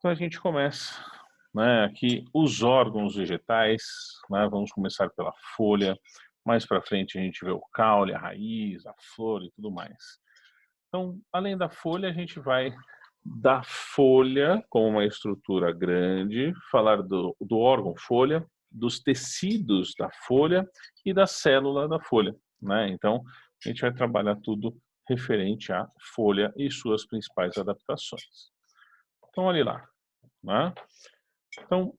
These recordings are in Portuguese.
Então a gente começa, né, aqui os órgãos vegetais, né, vamos começar pela folha, mais para frente a gente vê o caule, a raiz, a flor e tudo mais. Então, além da folha, a gente vai da folha como uma estrutura grande, falar do órgão folha, dos tecidos da folha e da célula da folha, né? Então, a gente vai trabalhar tudo referente à folha e suas principais adaptações. Então, olhe lá, né? Então,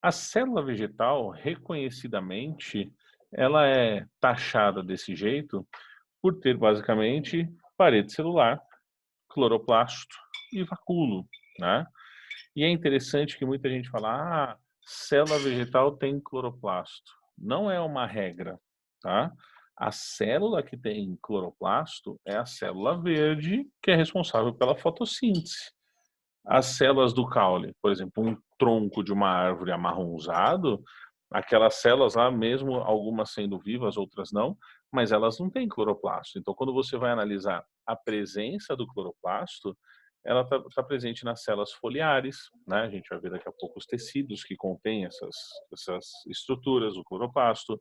a célula vegetal, reconhecidamente, ela é taxada desse jeito por ter basicamente parede celular, cloroplasto e vacúolo, né? E é interessante que muita gente fala, célula vegetal tem cloroplasto. Não é uma regra, tá? A célula que tem cloroplasto é a célula verde, que é responsável pela fotossíntese. As células do caule, por exemplo, um tronco de uma árvore amarronzado, aquelas células lá, mesmo algumas sendo vivas, outras não, mas elas não têm cloroplasto. Então, quando você vai analisar a presença do cloroplasto, ela está presente nas células foliares, né? A gente vai ver daqui a pouco os tecidos que contêm essas estruturas, o cloroplasto.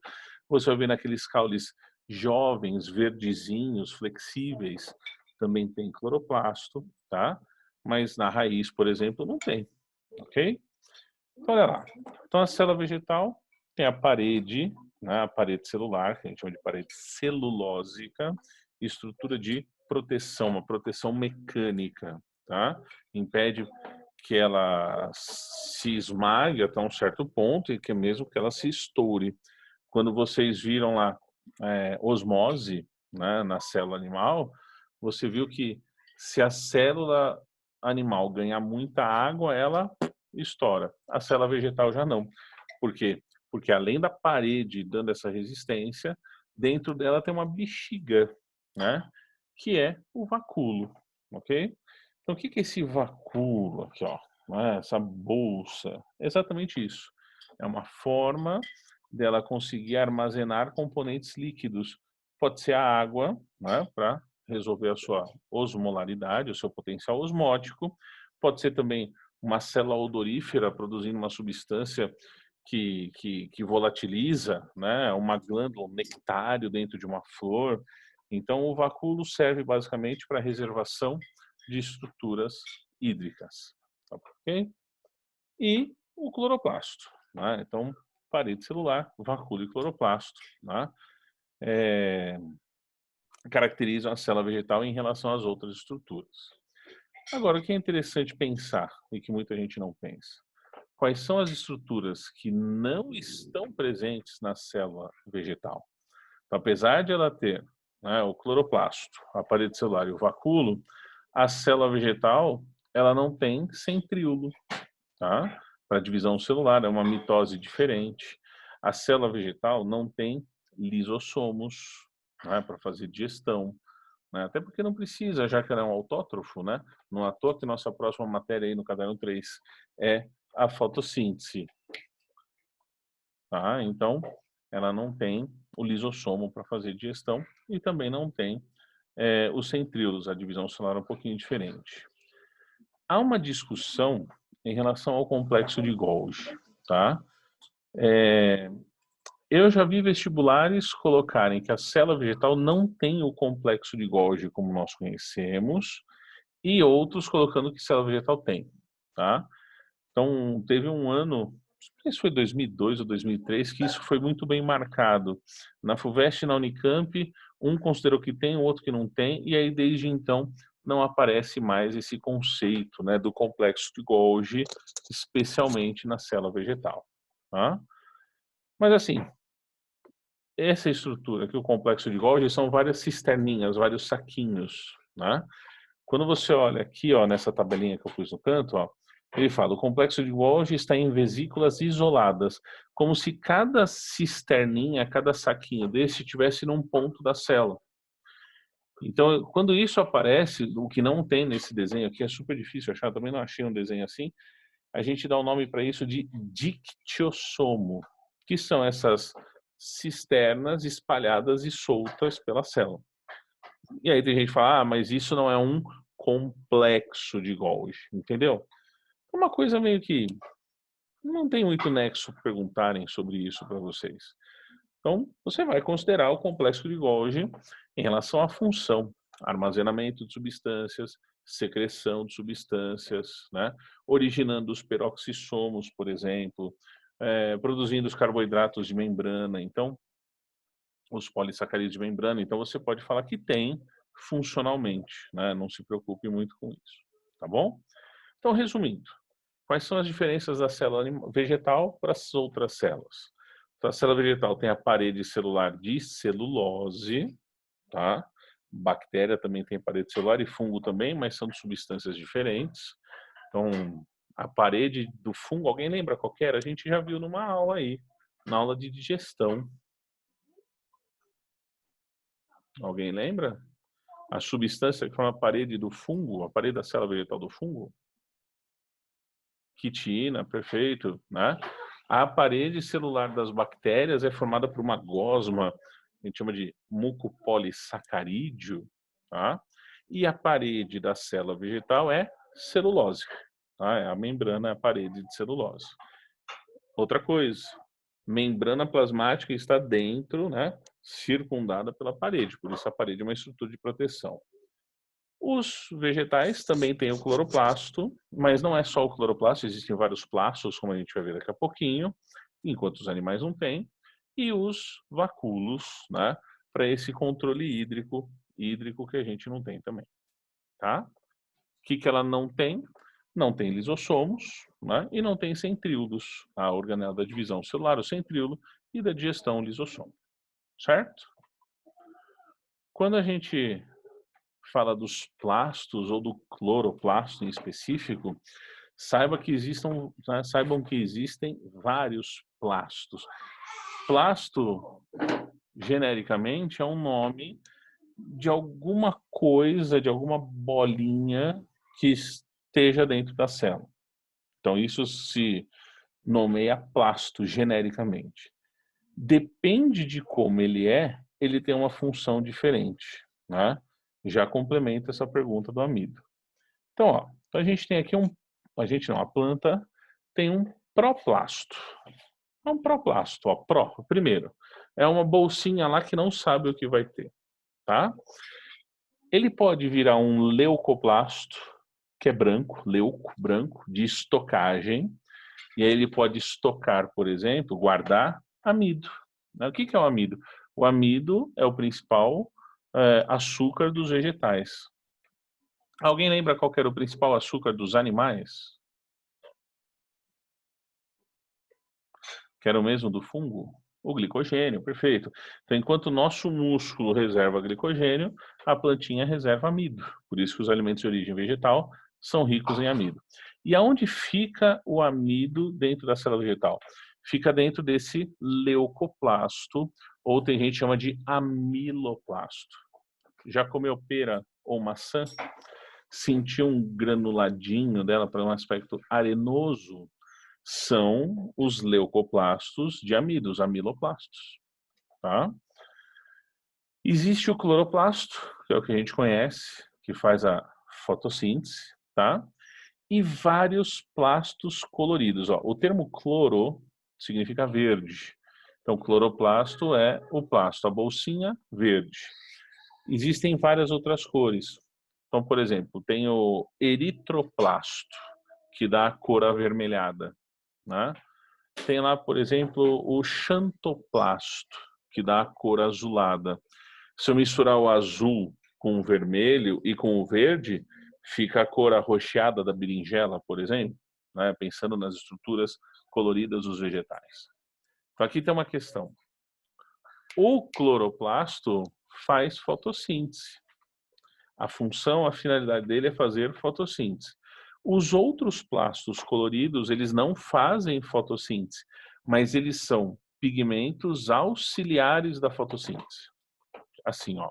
Você vai ver naqueles caules jovens, verdezinhos, flexíveis, também tem cloroplasto, tá? Mas na raiz, por exemplo, não tem, ok? Então, olha lá. Então, a célula vegetal tem a parede, né, a parede celular, que a gente chama de parede celulósica, estrutura de proteção, uma proteção mecânica, tá? Impede que ela se esmague até um certo ponto e que mesmo que ela se estoure. Quando vocês viram lá osmose, né, na célula animal, você viu que se a célula animal ganhar muita água, ela estoura. A célula vegetal já não. Por quê? Porque além da parede dando essa resistência, dentro dela tem uma bexiga, né? Que é o vacúolo, ok? Então, o que é esse vacúolo aqui, ó? Né, essa bolsa? É exatamente isso. É uma forma dela conseguir armazenar componentes líquidos. Pode ser a água, né, para resolver a sua osmolaridade, o seu potencial osmótico. Pode ser também uma célula odorífera produzindo uma substância que volatiliza, né, uma glândula, um nectário dentro de uma flor. Então, o vacúolo serve basicamente para reservação de estruturas hídricas, tá, ok? E o cloroplasto, né? Então, parede celular, vacúolo e cloroplasto, né? Caracterizam a célula vegetal em relação às outras estruturas. Agora, o que é interessante pensar e que muita gente não pensa? Quais são as estruturas que não estão presentes na célula vegetal? Então, apesar de ela ter, né, o cloroplasto, a parede celular e o vacúolo, a célula vegetal ela não tem centríolo, tá? Para divisão celular, é uma mitose diferente. A célula vegetal não tem lisossomos, né, para fazer digestão, né? Até porque não precisa, já que ela é um autótrofo, né? Não é à toa que nossa próxima matéria aí no caderno 3 é a fotossíntese, tá? Então, ela não tem o lisossomo para fazer digestão e também não tem os centríolos, a divisão celular é um pouquinho diferente. Há uma discussão em relação ao complexo de Golgi, tá? Eu já vi vestibulares colocarem que a célula vegetal não tem o complexo de Golgi como nós conhecemos e outros colocando que célula vegetal tem, tá? Então, teve um ano, não sei se foi 2002 ou 2003, que isso foi muito bem marcado. Na FUVEST e na Unicamp, um considerou que tem, o outro que não tem, e aí desde então não aparece mais esse conceito, né, do complexo de Golgi, especialmente na célula vegetal, tá? Mas assim, essa estrutura aqui, o complexo de Golgi, são várias cisterninhas, vários saquinhos, né? Quando você olha aqui, ó, nessa tabelinha que eu pus no canto, ó, ele fala, o complexo de Golgi está em vesículas isoladas, como se cada cisterninha, cada saquinho desse estivesse num ponto da célula. Então, quando isso aparece, o que não tem nesse desenho aqui, é super difícil achar, também não achei um desenho assim, a gente dá o nome para isso de dictiosomo, que são essas cisternas espalhadas e soltas pela célula. E aí tem gente que fala, mas isso não é um complexo de Golgi, entendeu? É uma coisa meio que não tem muito nexo perguntarem sobre isso para vocês. Então, você vai considerar o complexo de Golgi em relação à função, armazenamento de substâncias, secreção de substâncias, né? Originando os peroxissomos, por exemplo, produzindo os carboidratos de membrana, então, os polissacarídeos de membrana. Então, você pode falar que tem funcionalmente, né? Não se preocupe muito com isso, tá bom? Então, resumindo, quais são as diferenças da célula vegetal para as outras células? Então, a célula vegetal tem a parede celular de celulose, tá? Bactéria também tem parede celular e fungo também, mas são de substâncias diferentes. Então, a parede do fungo, alguém lembra qual que era? A gente já viu numa aula aí, na aula de digestão. Alguém lembra? A substância que forma a parede do fungo, a parede da célula vegetal do fungo? Quitina, perfeito, né? A parede celular das bactérias é formada por uma gosma, a gente chama de mucopolissacarídeo, tá? E a parede da célula vegetal é celulose, tá? A membrana é a parede de celulose. Outra coisa, membrana plasmática está dentro, né? Circundada pela parede, por isso a parede é uma estrutura de proteção. Os vegetais também têm o cloroplasto, mas não é só o cloroplasto, existem vários plastos, como a gente vai ver daqui a pouquinho, enquanto os animais não têm, e os vacúolos, né, para esse controle hídrico que a gente não tem também, tá? O que ela não tem? Não tem lisossomos, né, e não tem centríolos, a organela da divisão celular, o centríolo, e da digestão, o lisossomo, certo? Quando a gente fala dos plastos ou do cloroplasto em específico, saibam que existem vários plastos. Plasto, genericamente, é um nome de alguma coisa, de alguma bolinha que esteja dentro da célula. Então, isso se nomeia plasto genericamente. Depende de como ele tem uma função diferente, né? Já complementa essa pergunta do amido. Então, ó, a gente tem aqui a planta tem um proplasto. É um proplasto, ó, primeiro, é uma bolsinha lá que não sabe o que vai ter, tá? Ele pode virar um leucoplasto, que é branco, branco, de estocagem, e aí ele pode estocar, por exemplo, guardar amido. O que é o amido? O amido é o principal açúcar dos vegetais. Alguém lembra qual que era o principal açúcar dos animais? Que era o mesmo do fungo? O glicogênio, perfeito. Então, enquanto o nosso músculo reserva glicogênio, a plantinha reserva amido. Por isso que os alimentos de origem vegetal são ricos em amido. E aonde fica o amido dentro da célula vegetal? Fica dentro desse leucoplasto, ou tem gente que chama de amiloplasto. Já comeu pera ou maçã? Sentiu um granuladinho dela para um aspecto arenoso? São os leucoplastos de amido, os amiloplastos, tá? Existe o cloroplasto, que é o que a gente conhece, que faz a fotossíntese, tá? E vários plastos coloridos. Ó. O termo cloro significa verde. Então, cloroplasto é o plasto, a bolsinha verde. Existem várias outras cores. Então, por exemplo, tem o eritroplasto, que dá a cor avermelhada, né? Tem lá, por exemplo, o xantoplasto, que dá a cor azulada. Se eu misturar o azul com o vermelho e com o verde, fica a cor arroxeada da berinjela, por exemplo, né? Pensando nas estruturas coloridas dos vegetais. Então aqui tem uma questão. O cloroplasto faz fotossíntese. A função, a finalidade dele é fazer fotossíntese. Os outros plastos coloridos, eles não fazem fotossíntese, mas eles são pigmentos auxiliares da fotossíntese. Assim, ó.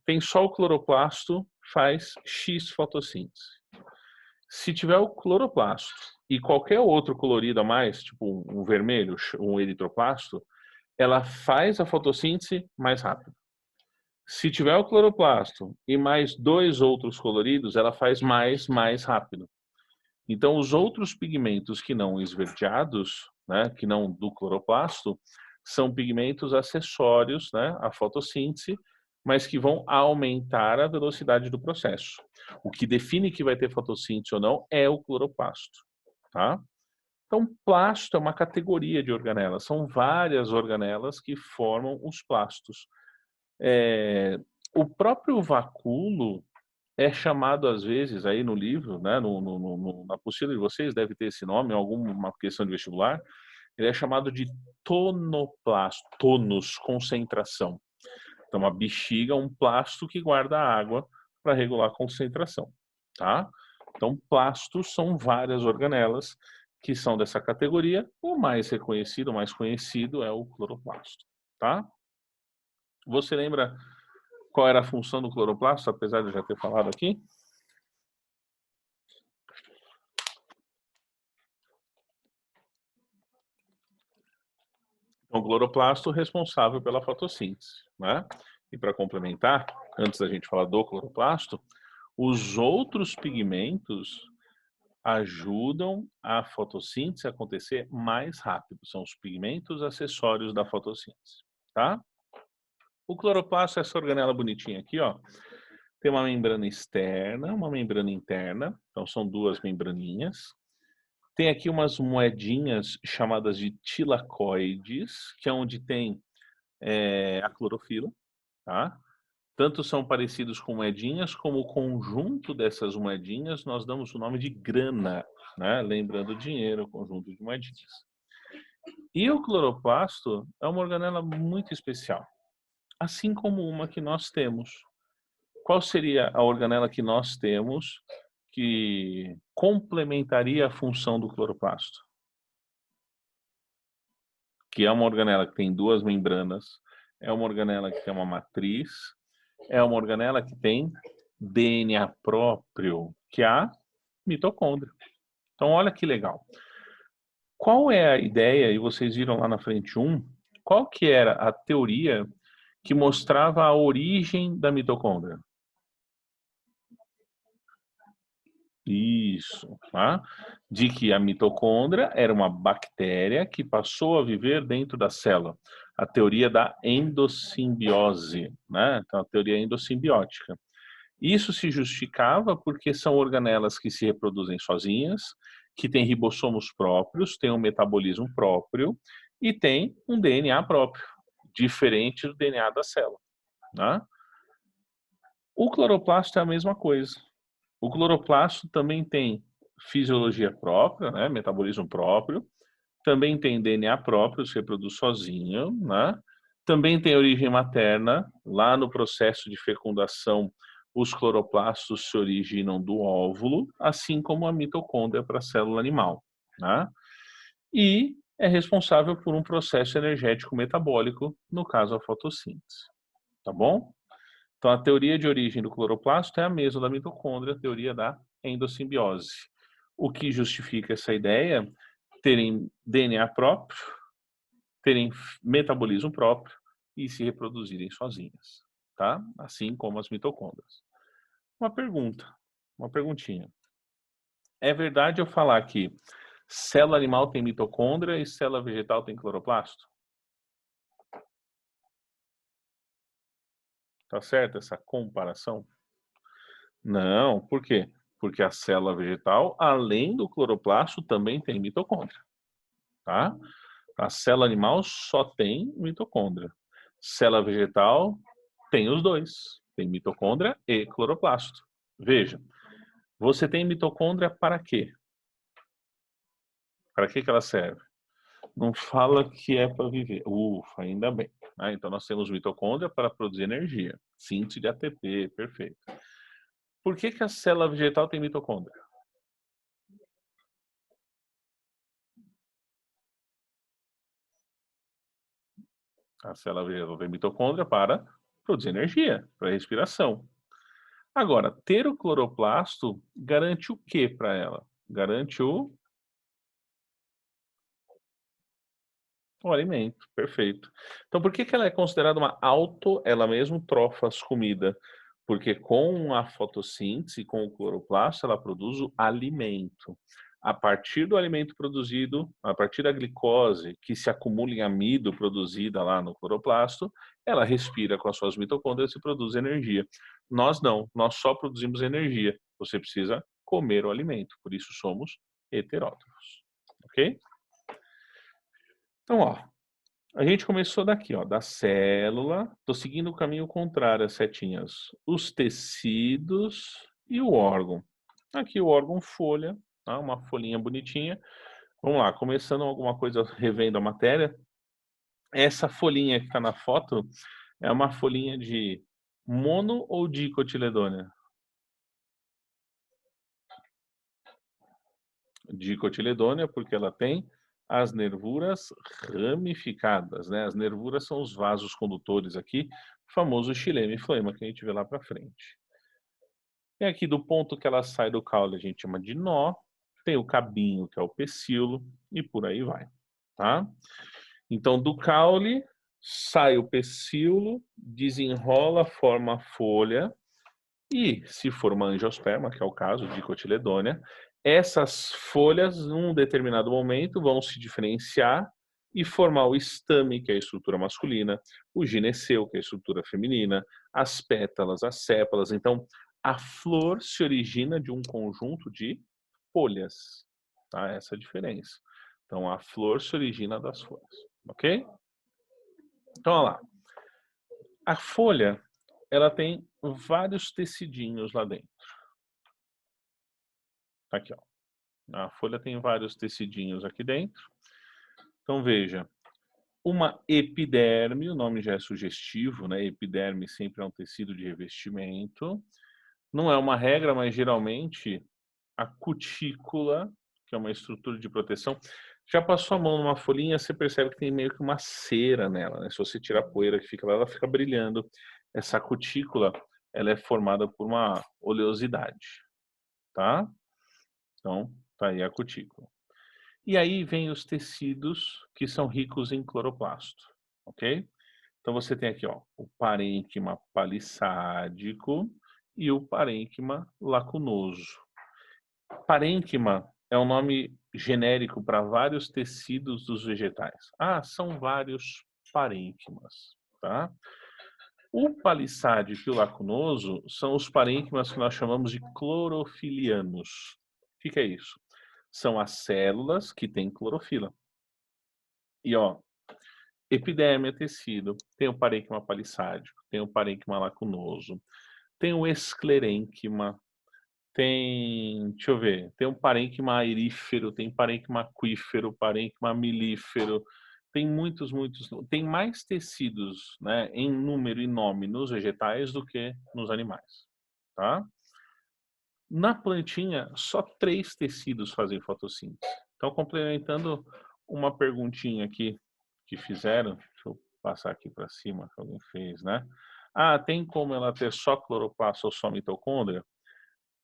Tem só o cloroplasto, faz X fotossíntese. Se tiver o cloroplasto e qualquer outro colorido a mais, tipo um vermelho, um eritroplasto, ela faz a fotossíntese mais rápido. Se tiver o cloroplasto e mais dois outros coloridos, ela faz mais rápido. Então, os outros pigmentos que não esverdeados, né, que não do cloroplasto, são pigmentos acessórios, né, à fotossíntese, mas que vão aumentar a velocidade do processo. O que define que vai ter fotossíntese ou não é o cloroplasto, tá? Então, plasto é uma categoria de organelas, são várias organelas que formam os plastos. O próprio vacúolo é chamado às vezes aí no livro, né, na apostila de vocês deve ter esse nome, em alguma questão de vestibular, ele é chamado de tonoplasto, tonos, concentração. Então, a bexiga é um plasto que guarda água para regular a concentração, tá? Então, plastos são várias organelas que são dessa categoria. O mais reconhecido, o mais conhecido é o cloroplasto, tá? Você lembra qual era a função do cloroplasto, apesar de eu já ter falado aqui? Então, o cloroplasto responsável pela fotossíntese, né? E para complementar, antes da gente falar do cloroplasto, os outros pigmentos ajudam a fotossíntese a acontecer mais rápido. São os pigmentos acessórios da fotossíntese, tá? O cloroplasto é essa organela bonitinha aqui, ó. Tem uma membrana externa, uma membrana interna. Então, são duas membraninhas. Tem aqui umas moedinhas chamadas de tilacoides, que é onde tem a clorofila, tá? Tanto são parecidos com moedinhas, como o conjunto dessas moedinhas nós damos o nome de grana, né? Lembrando o dinheiro, o conjunto de moedinhas. E o cloroplasto é uma organela muito especial, assim como uma que nós temos. Qual seria a organela que nós temos que complementaria a função do cloroplasto? Que é uma organela que tem duas membranas, é uma organela que tem uma matriz, é uma organela que tem DNA próprio, que é a mitocôndria. Então, olha que legal. Qual é a ideia, e vocês viram lá na frente qual que era a teoria que mostrava a origem da mitocôndria? Isso, tá? De que a mitocôndria era uma bactéria que passou a viver dentro da célula. A teoria da endossimbiose, né? Então, a teoria endossimbiótica. Isso se justificava porque são organelas que se reproduzem sozinhas, que têm ribossomos próprios, têm um metabolismo próprio e têm um DNA próprio, diferente do DNA da célula, né? O cloroplasto é a mesma coisa. O cloroplasto também tem fisiologia própria, né, metabolismo próprio, também tem DNA próprio, se reproduz sozinho, né? Também tem origem materna, lá no processo de fecundação, os cloroplastos se originam do óvulo, assim como a mitocôndria para a célula animal, né? E é responsável por um processo energético metabólico, no caso a fotossíntese, tá bom? Então, a teoria de origem do cloroplasto é a mesma da mitocôndria, a teoria da endossimbiose. O que justifica essa ideia? Terem DNA próprio, terem metabolismo próprio e se reproduzirem sozinhas, tá? Assim como as mitocôndrias. Uma pergunta, uma perguntinha. É verdade eu falar que célula animal tem mitocôndria e célula vegetal tem cloroplasto? Tá certo essa comparação? Não, por quê? Porque a célula vegetal, além do cloroplasto, também tem mitocôndria, tá? A célula animal só tem mitocôndria. Célula vegetal tem os dois, tem mitocôndria e cloroplasto. Veja, você tem mitocôndria para quê? Para que ela serve? Não fala que é para viver. Ufa, ainda bem. Ah, então nós temos mitocôndria para produzir energia, síntese de ATP, perfeito. Por que a célula vegetal tem mitocôndria? A célula vegetal tem mitocôndria para produzir energia, para respiração. Agora, ter o cloroplasto garante o que para ela? Garante o alimento, perfeito. Então, por que ela é considerada uma ela mesmo trofas comida? Porque com a fotossíntese, com o cloroplasto, ela produz o alimento. A partir do alimento produzido, a partir da glicose que se acumula em amido produzida lá no cloroplasto, ela respira com as suas mitocôndrias e produz energia. Nós não, nós só produzimos energia. Você precisa comer o alimento, por isso somos heterótrofos, ok? Então, ó, a gente começou daqui, ó, da célula. Tô seguindo o caminho contrário, as setinhas. Os tecidos e o órgão. Aqui o órgão folha, tá? Uma folhinha bonitinha. Vamos lá, começando alguma coisa revendo a matéria. Essa folhinha que está na foto é uma folhinha de mono ou dicotiledônea? Dicotiledônea, porque ela tem as nervuras ramificadas, né? As nervuras são os vasos condutores aqui, o famoso xilema e floema que a gente vê lá para frente. E aqui do ponto que ela sai do caule a gente chama de nó, tem o cabinho que é o pecíolo e por aí vai, tá? Então do caule sai o pecíolo, desenrola, forma a folha e se for uma angiosperma, que é o caso de dicotiledônea, essas folhas, num determinado momento, vão se diferenciar e formar o estame, que é a estrutura masculina, o gineceu, que é a estrutura feminina, as pétalas, as sépalas. Então, a flor se origina de um conjunto de folhas, tá? Essa é a diferença. Então, a flor se origina das folhas, ok? Então, olha lá. A folha, ela tem vários tecidinhos lá dentro. Tá aqui, ó. A folha tem vários tecidinhos aqui dentro. Então veja, uma epiderme, o nome já é sugestivo, né? Epiderme sempre é um tecido de revestimento. Não é uma regra, mas geralmente a cutícula, que é uma estrutura de proteção, já passou a mão numa folhinha, você percebe que tem meio que uma cera nela, né? Se você tirar a poeira que fica lá, ela fica brilhando. Essa cutícula, ela é formada por uma oleosidade, tá? Então, tá aí a cutícula. E aí vem os tecidos que são ricos em cloroplasto, ok? Então você tem aqui, ó, o parênquima palissádico e o parênquima lacunoso. Parênquima é um nome genérico para vários tecidos dos vegetais. Ah, são vários parênquimas, tá? O palissádico e o lacunoso são os parênquimas que nós chamamos de clorofilianos. O que é isso? São as células que têm clorofila. E ó, epiderme é tecido, tem o parênquima palissádico, tem o parênquima lacunoso, tem o esclerênquima, tem, deixa eu ver, tem um parênquima aerífero, tem parênquima aquífero, parênquima milífero, tem muitos, tem mais tecidos, né, em número e nome nos vegetais do que nos animais, tá? Na plantinha, só 3 tecidos fazem fotossíntese. Então, complementando uma perguntinha aqui que fizeram, deixa eu passar aqui para cima que alguém fez, né? Ah, tem como ela ter só cloroplasto ou só mitocôndria?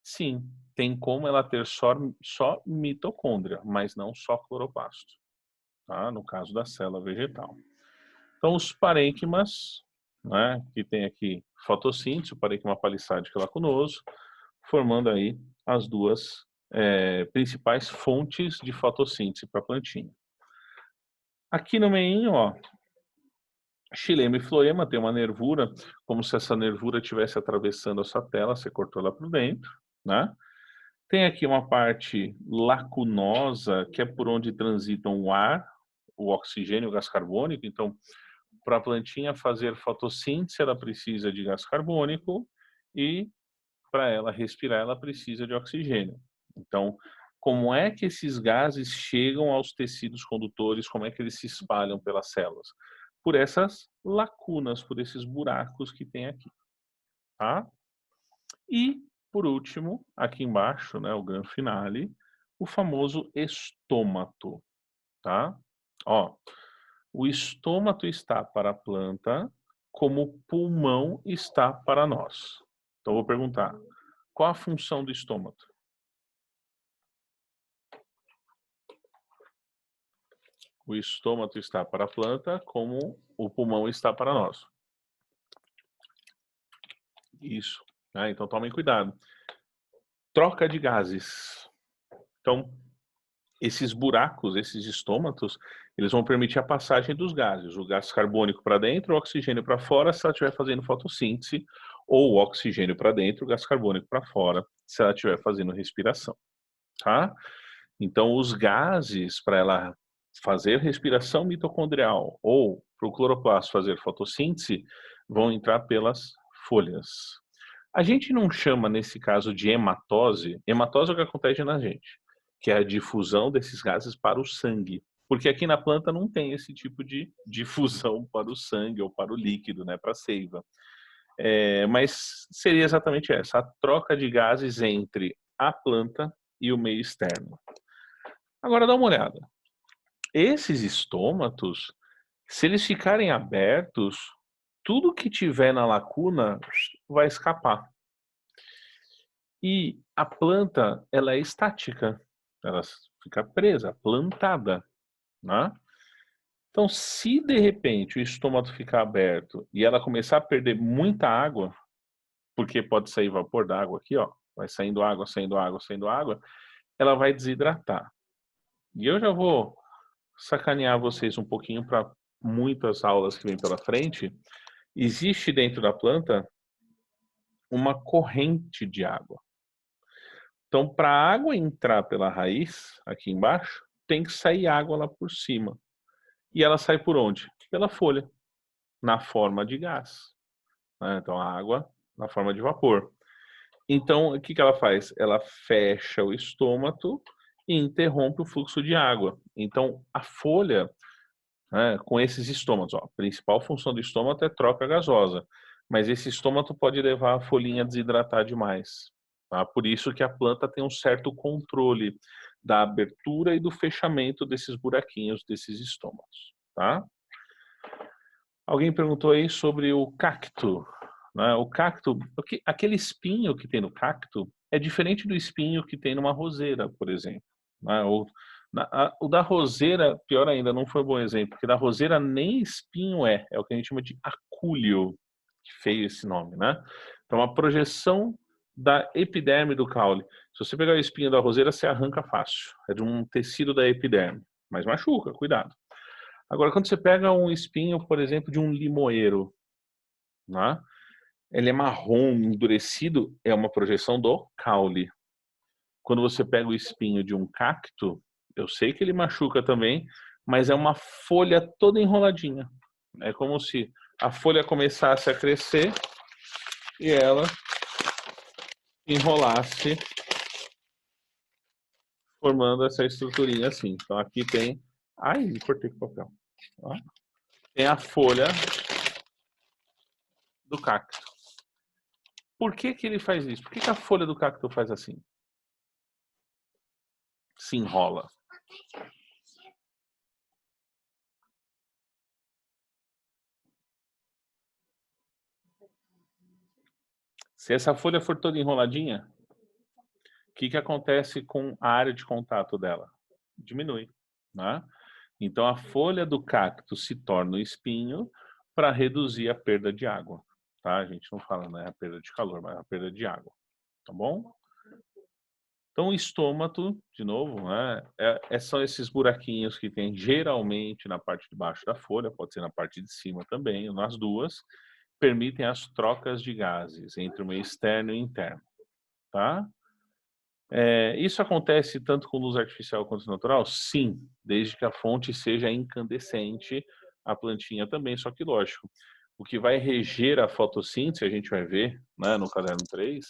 Sim, tem como ela ter só mitocôndria, mas não só cloroplasto, tá? No caso da célula vegetal. Então, os parênquimas, né, que tem aqui fotossíntese, o parênquima palissádico e lacunoso, formando aí as duas principais fontes de fotossíntese para a plantinha. Aqui no meio, ó, xilema e floema tem uma nervura, como se essa nervura estivesse atravessando a sua tela, você cortou ela por dentro, né? Tem aqui uma parte lacunosa, que é por onde transitam o ar, o oxigênio e o gás carbônico. Então, para a plantinha fazer fotossíntese, ela precisa de gás carbônico e para ela respirar, ela precisa de oxigênio. Então, como é que esses gases chegam aos tecidos condutores? Como é que eles se espalham pelas células? Por essas lacunas, por esses buracos que tem aqui, tá? E, por último, aqui embaixo, né, o grande finale, o famoso estômato, tá? Ó, o estômato está para a planta como o pulmão está para nós. Então, eu vou perguntar, qual a função do estômago? O estômago está para a planta como o pulmão está para nós. Isso. né? Então tomem cuidado. Troca de gases. Então, esses buracos, esses estômatos, eles vão permitir a passagem dos gases, o gás carbônico para dentro, o oxigênio para fora, se ela estiver fazendo fotossíntese, ou o oxigênio para dentro, o gás carbônico para fora, se ela estiver fazendo respiração, tá? Então, os gases, para ela fazer respiração mitocondrial ou para o cloroplasto fazer fotossíntese, vão entrar pelas folhas. A gente não chama, nesse caso, de hematose. Hematose é o que acontece na gente, que é a difusão desses gases para o sangue. Porque aqui na planta não tem esse tipo de difusão para o sangue ou para o líquido, né, para a seiva. Mas seria exatamente essa, a troca de gases entre a planta e o meio externo. Agora dá uma olhada. Esses estômatos, se eles ficarem abertos, tudo que tiver na lacuna vai escapar. E a planta, ela é estática, ela fica presa, plantada, né? Então, se de repente o estômago ficar aberto e ela começar a perder muita água, porque pode sair vapor d'água aqui, ó, vai saindo água, saindo água, saindo água, ela vai desidratar. E eu já vou sacanear vocês um pouquinho para muitas aulas que vêm pela frente. Existe dentro da planta uma corrente de água. Então, para a água entrar pela raiz, aqui embaixo, tem que sair água lá por cima. E ela sai por onde? Pela folha, na forma de gás, né? Então, a água na forma de vapor. Então, o que ela faz? Ela fecha o estômago e interrompe o fluxo de água. Então, a folha, né, com esses estômatos, ó, a principal função do estômago é troca gasosa, mas esse estômago pode levar a folhinha a desidratar demais. Tá? Por isso que a planta tem um certo controle da abertura e do fechamento desses buraquinhos, desses estômatos. Tá? Alguém perguntou aí sobre o cacto. Né? O cacto, aquele espinho que tem no cacto é diferente do espinho que tem numa roseira, por exemplo. Né? O da roseira, pior ainda, não foi um bom exemplo, porque da roseira nem espinho é o que a gente chama de acúleo, que feio esse nome, né? Então, a projeção da epiderme do caule. Se você pegar o espinho da roseira, você arranca fácil. É de um tecido da epiderme, mas machuca, cuidado. Agora, quando você pega um espinho, por exemplo, de um limoeiro, né? Ele é marrom, endurecido, é uma projeção do caule. Quando você pega o espinho de um cacto, eu sei que ele machuca também, mas é uma folha toda enroladinha. É como se a folha começasse a crescer e ela enrolasse, formando essa estruturinha assim. Então aqui tem... Ai, cortei com o papel. Ó. Tem a folha do cacto. Por que que ele faz isso? Por que que a folha do cacto faz assim? Se enrola. Se essa folha for toda enroladinha, o que que acontece com a área de contato dela? Diminui, né? Então a folha do cacto se torna um espinho para reduzir a perda de água, tá? A gente não fala, né, a perda de calor, mas a perda de água, tá bom? Então o estômago, de novo, né, são esses buraquinhos que tem geralmente na parte de baixo da folha, pode ser na parte de cima também, ou nas duas, permitem as trocas de gases entre o meio externo e interno, tá? Isso acontece tanto com luz artificial quanto natural? Sim, desde que a fonte seja incandescente, a plantinha também, só que lógico, o que vai reger a fotossíntese, a gente vai ver, né, no caderno 3,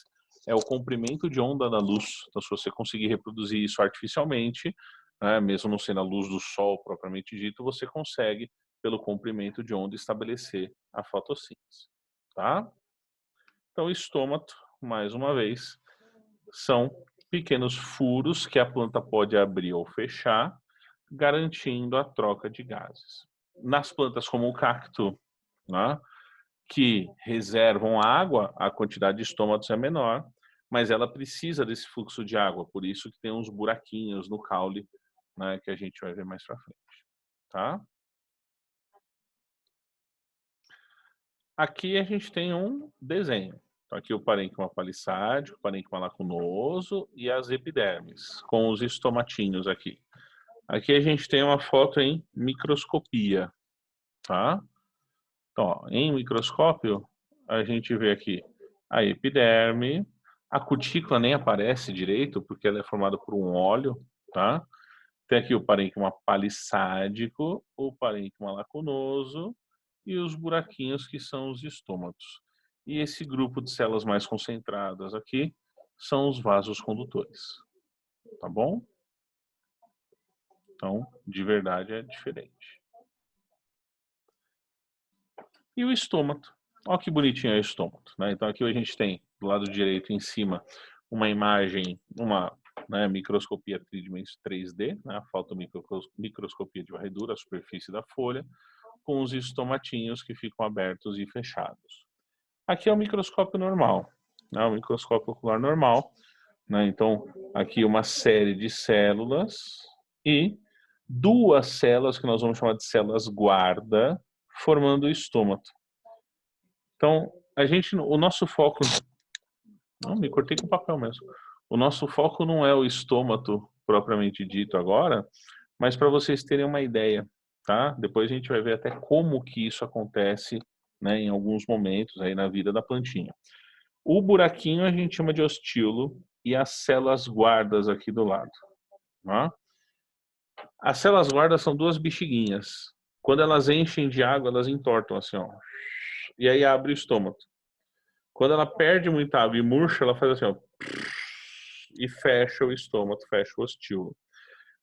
é o comprimento de onda da luz. Então, se você conseguir reproduzir isso artificialmente, né, mesmo não sendo a luz do sol propriamente dito, você consegue, pelo comprimento de onda, estabelecer a fotossíntese, tá? Então, o estômato, mais uma vez, são pequenos furos que a planta pode abrir ou fechar, garantindo a troca de gases. Nas plantas como o cacto, né, que reservam água, a quantidade de estômatos é menor, mas ela precisa desse fluxo de água, por isso que tem uns buraquinhos no caule, né, que a gente vai ver mais para frente, tá? Aqui a gente tem um desenho, Então, aqui o parênquima palissádico, o parênquima lacunoso e as epidermes, com os estomatinhos aqui. Aqui a gente tem uma foto em microscopia, tá? Então, ó, em microscópio, a gente vê aqui a epiderme, a cutícula nem aparece direito, porque ela é formada por um óleo, tá? Tem aqui o parênquima palissádico, o parênquima lacunoso e os buraquinhos que são os estômatos. E esse grupo de células mais concentradas aqui são os vasos condutores, tá bom? Então, de verdade é diferente. E o estômato. Olha que bonitinho é o estômato, né? Então aqui a gente tem do lado direito em cima uma imagem, uma microscopia tridimensional 3D, né? A fotomicroscopia de varredura, a superfície da folha, com os estomatinhos que ficam abertos e fechados. Aqui é o microscópio normal, né? O microscópio ocular normal, né? Então aqui uma série de células e duas células que nós vamos chamar de células guarda, formando o estômato. Então, o nosso foco, não, me cortei com o papel mesmo. O nosso foco não é o estômato propriamente dito agora, mas para vocês terem uma ideia, tá? Depois a gente vai ver até como que isso acontece, né, em alguns momentos aí na vida da plantinha. O buraquinho a gente chama de ostíolo e as células guardas aqui do lado, tá? As células guardas são duas bexiguinhas. Quando elas enchem de água, elas entortam assim, ó. E aí abre o estômago. Quando ela perde muita água e murcha, ela faz assim, ó, e fecha o estômago, fecha o ostíolo.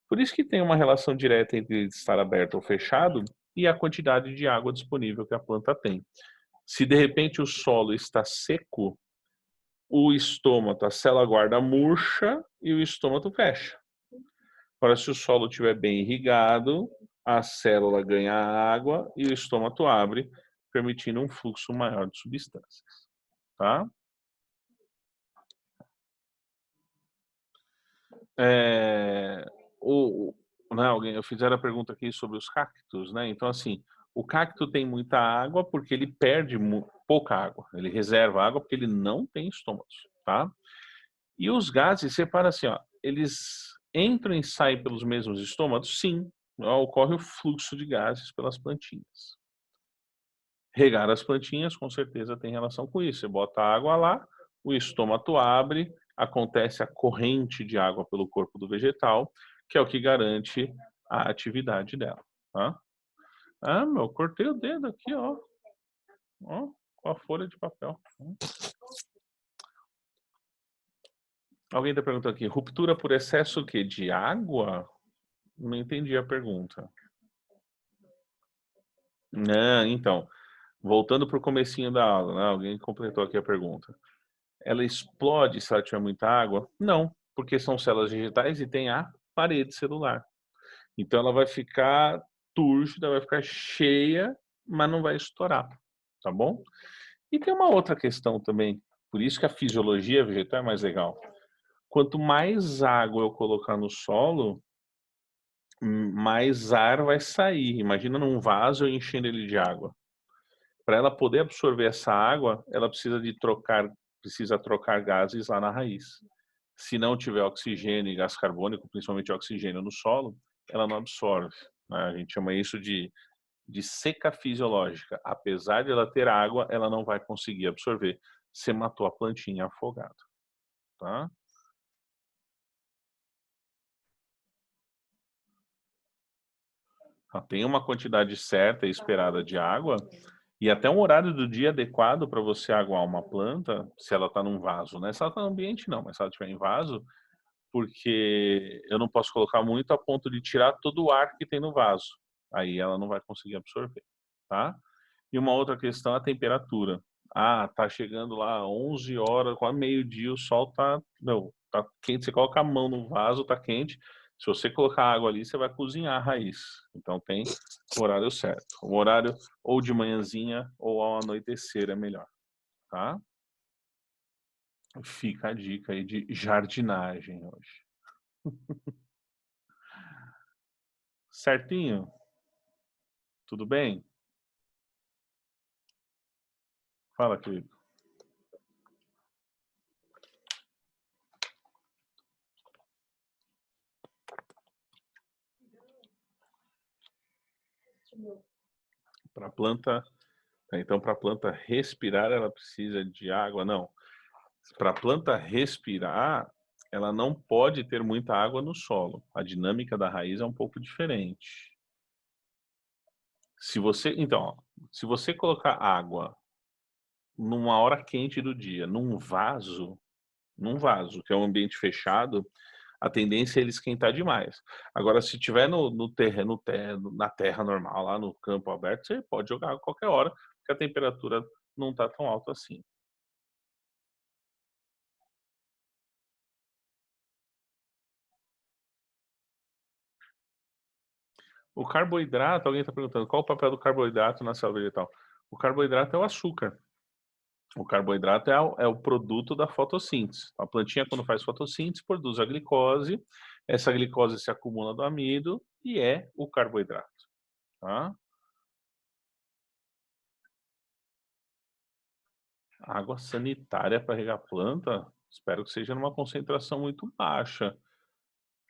Por isso que tem uma relação direta entre estar aberto ou fechado e a quantidade de água disponível que a planta tem. Se de repente o solo está seco, o estômago, a célula guarda murcha e o estômago fecha. Agora, se o solo estiver bem irrigado, a célula ganha água e o estômago abre, permitindo um fluxo maior de substâncias. Tá? Eu fizeram a pergunta aqui sobre os cactos, né? Então, assim, o cacto tem muita água porque ele perde pouca água. Ele reserva água porque ele não tem estômagos, tá? E os gases, separa assim, ó, eles entram e saem pelos mesmos estômagos? Sim, ocorre o fluxo de gases pelas plantinhas. Regar as plantinhas, com certeza, tem relação com isso. Você bota água lá, o estômago abre, acontece a corrente de água pelo corpo do vegetal, que é o que garante a atividade dela. Tá? Ah, cortei o dedo aqui, ó. Ó, com a folha de papel. Alguém está perguntando aqui, ruptura por excesso quê? De água? Não entendi a pergunta. Então, voltando para o comecinho da aula, né? Alguém completou aqui a pergunta. Ela explode se ela tiver muita água? Não, porque são células vegetais e tem a parede celular. Então ela vai ficar túrgida, vai ficar cheia, mas não vai estourar, tá bom? E tem uma outra questão também, por isso que a fisiologia vegetal é mais legal. Quanto mais água eu colocar no solo, mais ar vai sair. Imagina num vaso eu enchendo ele de água. Para ela poder absorver essa água, ela precisa trocar gases lá na raiz. Se não tiver oxigênio e gás carbônico, principalmente oxigênio no solo, ela não absorve, né? A gente chama isso de seca fisiológica. Apesar de ela ter água, ela não vai conseguir absorver. Você matou a plantinha afogada, tá? Ela tem uma quantidade certa e esperada de água e até um horário do dia adequado para você aguar uma planta, se ela está num vaso, né? Se ela está no ambiente, não, mas se ela estiver em vaso, porque eu não posso colocar muito a ponto de tirar todo o ar que tem no vaso. Aí ela não vai conseguir absorver, tá? E uma outra questão é a temperatura. Ah, tá chegando lá 11 horas, quase meio-dia, o sol tá quente, você coloca a mão no vaso, tá quente. Se você colocar água ali, você vai cozinhar a raiz. Então tem o horário certo. O horário ou de manhãzinha ou ao anoitecer é melhor, tá? Fica a dica aí de jardinagem hoje. Certinho? Tudo bem? Fala, querido. Para a planta, então para a planta respirar, ela precisa de água? Não. Para a planta respirar, ela não pode ter muita água no solo. A dinâmica da raiz é um pouco diferente. Se você, então, ó, se você colocar água numa hora quente do dia, num vaso, que é um ambiente fechado, a tendência é ele esquentar demais. Agora, se tiver no terreno, na terra normal, lá no campo aberto, você pode jogar água a qualquer hora, porque a temperatura não está tão alta assim. O carboidrato, alguém está perguntando, qual o papel do carboidrato na célula vegetal? O carboidrato é o açúcar. O carboidrato é o produto da fotossíntese. A plantinha, quando faz fotossíntese, produz a glicose. Essa glicose se acumula no amido e é o carboidrato, tá? Água sanitária para regar a planta? Espero que seja numa concentração muito baixa.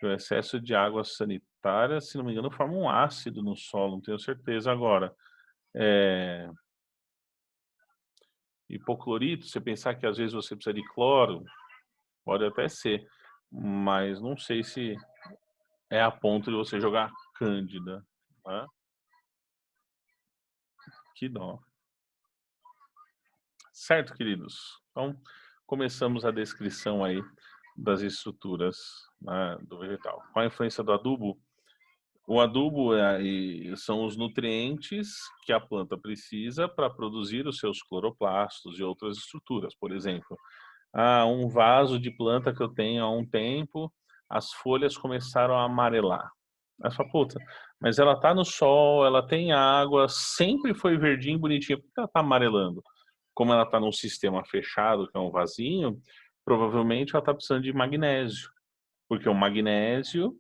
O excesso de água sanitária, se não me engano, forma um ácido no solo, não tenho certeza agora. Hipoclorito, você pensar que às vezes você precisa de cloro, pode até ser, mas não sei se é a ponto de você jogar cândida, né? Que dó. Certo, queridos? Então, começamos a descrição aí das estruturas, né, do vegetal. Qual a influência do adubo? O adubo são os nutrientes que a planta precisa para produzir os seus cloroplastos e outras estruturas. Por exemplo, um vaso de planta que eu tenho há um tempo, as folhas começaram a amarelar. Aí você fala, puta, mas ela tá no sol, ela tem água, sempre foi verdinho, bonitinha, por que ela tá amarelando? Como ela tá num sistema fechado, que é um vasinho, provavelmente ela tá precisando de magnésio, porque o magnésio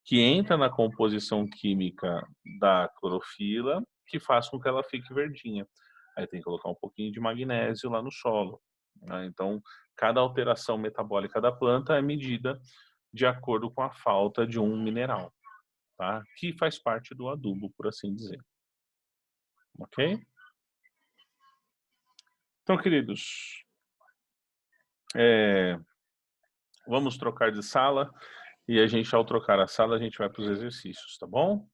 que entra na composição química da clorofila, que faz com que ela fique verdinha. Aí tem que colocar um pouquinho de magnésio lá no solo, né? Então, cada alteração metabólica da planta é medida de acordo com a falta de um mineral, tá? Que faz parte do adubo, por assim dizer. Ok? Então, queridos, vamos trocar de sala e a gente, ao trocar a sala, a gente vai para os exercícios, tá bom?